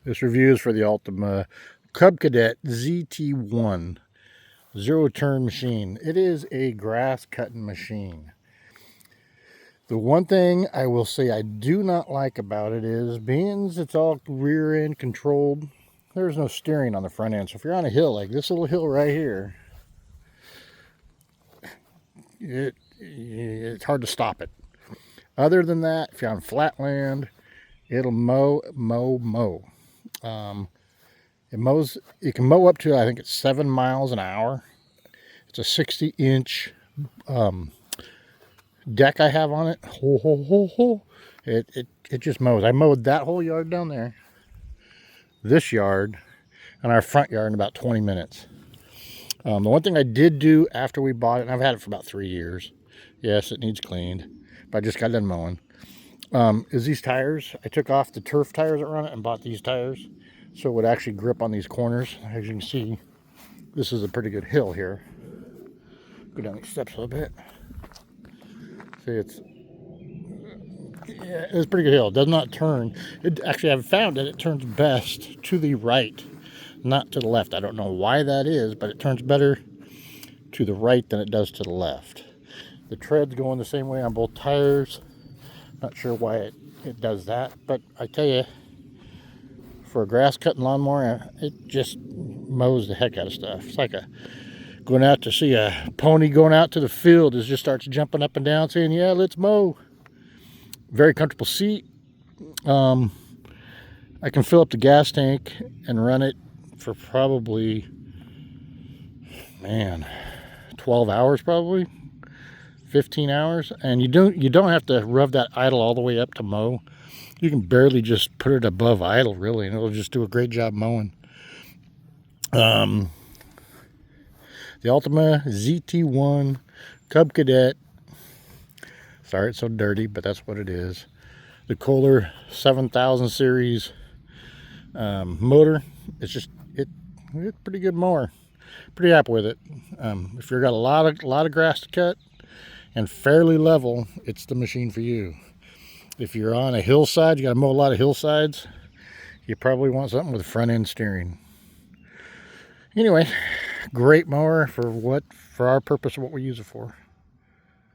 This review is for the Ultima Cadet Z71 zero-turn machine. It is a grass cutting machine. The one thing I will say I do not like about it is, being it's all rear end controlled, there's no steering on the front end. So if you're on a hill like this little hill right here, it's hard to stop it. Other than that, if you're on flat land, it'll mow. It mows. You can mow up to, I think it's 7 miles an hour. It's a 60-inch deck I have on it. It just mows. I mowed that whole yard down there, this yard, and our front yard in about 20 minutes. The one thing I did do after we bought it, and I've had it for about 3 years. Yes, it needs cleaned, but I just got done mowing. Is these tires. I took off the turf tires that run it and bought these tires, so it would actually grip on these corners. As you can see, this is a pretty good hill here. Go down these steps a little bit. See, it's a pretty good hill. It does not turn. It actually, I've found that it turns best to the right, not to the left. I don't know why that is, but it turns better to the right than it does to the left. The tread's going the same way on both tires. Not sure why it does that, but I tell you, for a grass cutting lawnmower, it just mows the heck out of stuff. It's like going out to see a pony going out to the field. It just starts jumping up and down saying, yeah, let's mow. Very comfortable seat. I can fill up the gas tank and run it for probably, 12 hours probably. 15 hours, and you don't have to rev that idle all the way up to mow. You can barely just put it above idle, really, and it'll just do a great job mowing. The Ultima ZT1 Cub Cadet. Sorry it's so dirty, but that's what it is. The Kohler 7000 series motor. It's a pretty good mower. Pretty happy with it. If you've got a lot of grass to cut and fairly level, it's the machine for you. If you're on a hillside, you got to mow a lot of hillsides, you probably want something with front end steering. Anyway, great mower for our purpose of what we use it for.